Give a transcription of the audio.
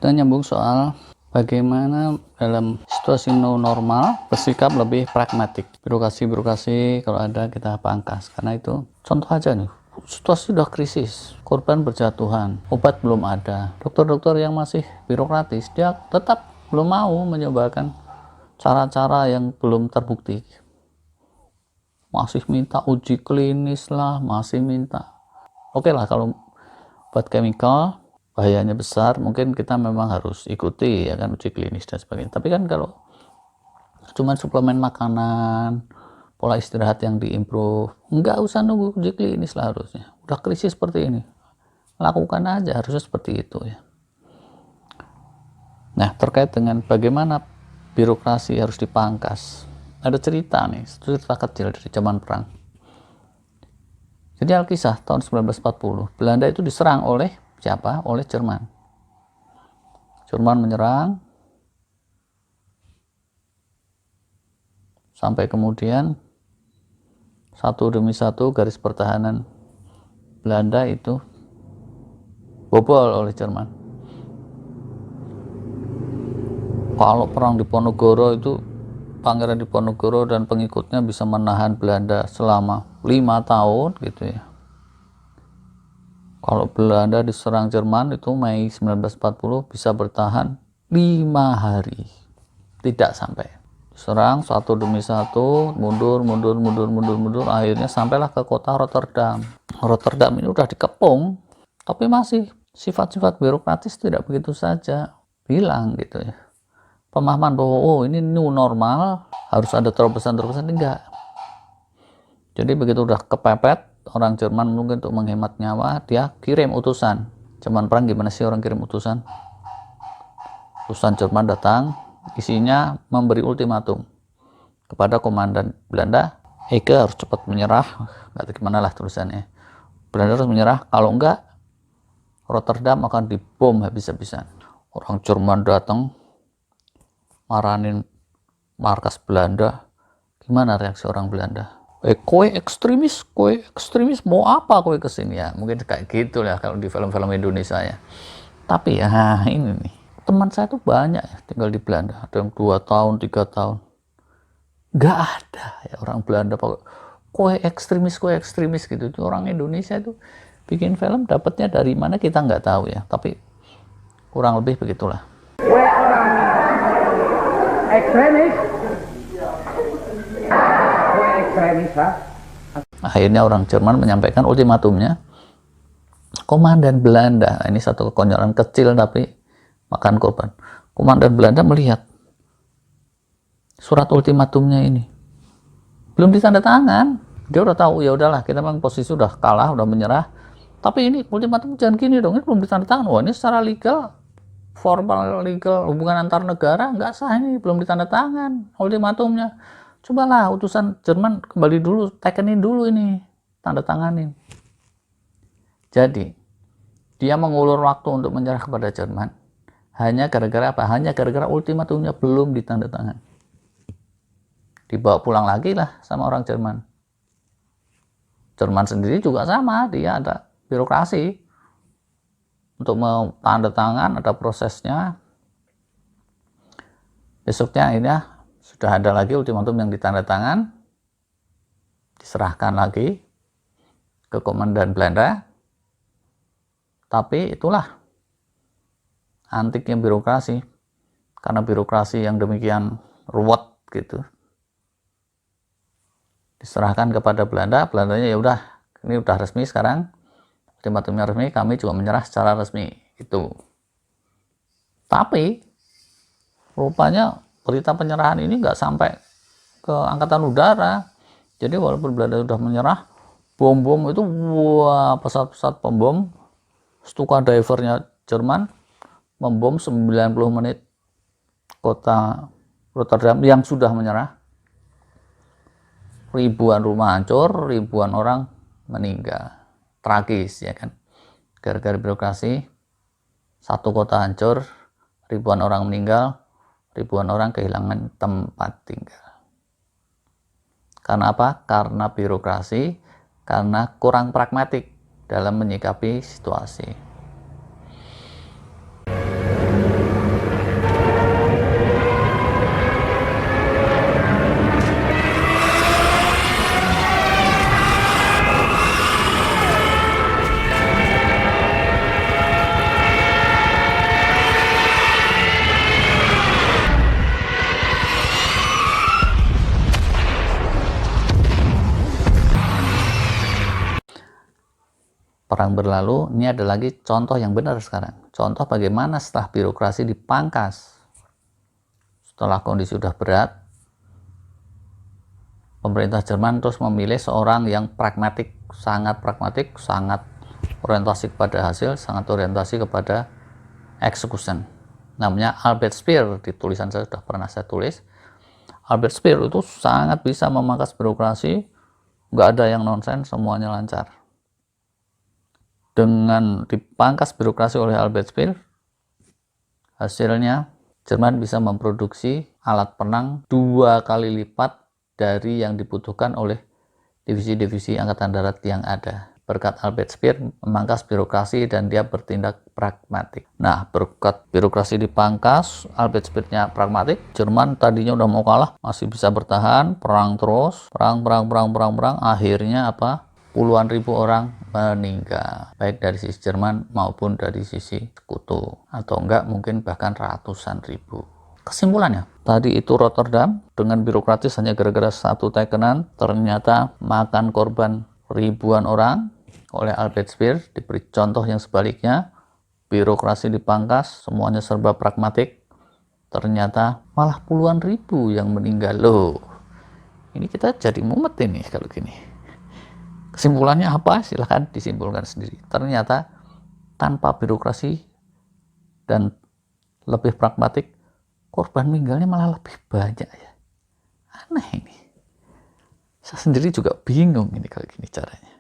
Kita nyambung soal bagaimana dalam situasi new normal bersikap lebih pragmatik. Birokrasi kalau ada kita pangkas, karena itu contoh aja nih, situasi sudah krisis, korban berjatuhan, obat belum ada, dokter-dokter yang masih birokratis dia tetap belum mau mencobakan cara-cara yang belum terbukti, masih minta uji klinis lah, masih minta. Oke lah, kalau buat chemical bahayanya besar, mungkin kita memang harus ikuti ya kan, uji klinis dan sebagainya. Tapi kan kalau cuman suplemen makanan, pola istirahat yang diimprove, nggak usah nunggu uji klinis lah, harusnya udah krisis seperti ini lakukan aja, harusnya seperti itu ya. Nah, terkait dengan bagaimana birokrasi harus dipangkas, ada cerita nih, cerita kecil dari zaman perang. Jadi Alkisah tahun 1940, Belanda itu diserang oleh siapa? Oleh Jerman. Jerman menyerang sampai kemudian satu demi satu garis pertahanan Belanda itu bobol oleh Jerman. Kalau perang di Ponorogo itu, Pangeran Diponegoro dan pengikutnya bisa menahan Belanda selama 5 tahun gitu ya. Kalau Belanda diserang Jerman itu Mei 1940 bisa bertahan 5 hari, tidak sampai. Serang satu demi satu, mundur, akhirnya sampailah ke kota Rotterdam. Rotterdam ini udah dikepung, tapi masih sifat-sifat birokratis tidak begitu saja hilang gitu ya. Pemahaman bahwa oh ini new normal, harus ada terobosan-terobosan, enggak. Jadi begitu udah kepepet, orang Jerman mungkin untuk menghemat nyawa, dia kirim utusan. Zaman perang gimana sih orang kirim utusan? Utusan Jerman datang, isinya memberi ultimatum kepada komandan Belanda, Eike harus cepat menyerah, nggak tahu gimana lah tulisannya. Belanda harus menyerah, kalau enggak Rotterdam akan dibom habis-habisan. Orang Jerman datang, maranin markas Belanda. Gimana reaksi orang Belanda? Kowe ekstremis mau apa kowe kesini ya? Mungkin kayak gitu lah kalau di film-film Indonesia ya. Tapi ya ini nih, teman saya tuh banyak ya, tinggal di Belanda, ada yang 2 tahun 3 tahun, nggak ada ya orang Belanda pakai kowe ekstremis gitu. Orang Indonesia itu bikin film dapatnya dari mana kita nggak tahu ya, tapi kurang lebih begitulah. Akhirnya orang Jerman menyampaikan ultimatumnya. Komandan Belanda, ini satu kekonyolan kecil tapi makan korban. Komandan Belanda melihat surat ultimatumnya ini belum ditanda tangan, dia udah tahu ya udahlah, kita memang posisi udah kalah, udah menyerah. Tapi ini ultimatum jangan gini dong, ini belum ditanda tangan. Wah, ini secara legal, formal legal, hubungan antar negara nggak sah, ini belum ditanda tangan ultimatumnya. Cobalah utusan Jerman kembali dulu, tekenin dulu ini, tanda tanganin. Jadi dia mengulur waktu untuk menyerah kepada Jerman hanya gara-gara apa? Hanya gara-gara ultimatumnya belum ditanda tangan. Dibawa pulang lagi lah sama orang Jerman. Jerman sendiri juga sama, dia ada birokrasi untuk mau tanda tangan, ada prosesnya. Besoknya akhirnya sudah ada lagi ultimatum yang ditanda tangan, diserahkan lagi ke komandan Belanda. Tapi itulah antiknya birokrasi, karena birokrasi yang demikian ruwet gitu, diserahkan kepada Belanda. Belandanya ya udah, ini udah resmi sekarang, ultimatumnya resmi, kami juga menyerah secara resmi itu. Tapi rupanya berita penyerahan ini nggak sampai ke angkatan udara. Jadi walaupun Belanda sudah menyerah, bom-bom itu, wah, pesawat-pesawat pembom, Stuka divernya Jerman membom 90 menit kota Rotterdam yang sudah menyerah. Ribuan rumah hancur, ribuan orang meninggal. Tragis ya kan, gara-gara birokrasi satu kota hancur, ribuan orang meninggal, ribuan orang kehilangan tempat tinggal. Karena apa? Karena birokrasi, karena kurang pragmatik dalam menyikapi situasi. perang berlalu, ini ada lagi contoh yang benar sekarang. Contoh bagaimana setelah birokrasi dipangkas. Setelah kondisi sudah berat, pemerintah Jerman terus memilih seorang yang pragmatik, sangat orientasi kepada hasil, sangat orientasi kepada execution. Namanya Albert Speer, di tulisan saya sudah pernah saya tulis. Albert Speer itu sangat bisa memangkas birokrasi, nggak ada yang nonsen, semuanya lancar. Dengan dipangkas birokrasi oleh Albert Speer, hasilnya Jerman bisa memproduksi alat perang 2 kali lipat dari yang dibutuhkan oleh divisi-divisi angkatan darat yang ada. Berkat Albert Speer memangkas birokrasi dan dia bertindak pragmatik. Nah, berkat birokrasi dipangkas, Albert Speer-nya pragmatik, Jerman tadinya udah mau kalah, masih bisa bertahan, perang terus, perang, akhirnya apa? Puluhan ribu orang meninggal, baik dari sisi Jerman maupun dari sisi sekutu, atau enggak mungkin bahkan ratusan ribu. Kesimpulannya, tadi itu Rotterdam dengan birokratis hanya gara-gara satu tekenan, ternyata makan korban ribuan orang. Oleh Albert Speer diberi contoh yang sebaliknya, birokrasi dipangkas, semuanya serba pragmatik, ternyata malah puluhan ribu yang meninggal. Loh, ini kita jadi mumet ini kalau gini. Kesimpulannya apa? Silahkan disimpulkan sendiri. Ternyata tanpa birokrasi dan lebih pragmatik, korban meninggalnya malah lebih banyak ya. Aneh ini. Saya sendiri juga bingung ini kalau gini caranya.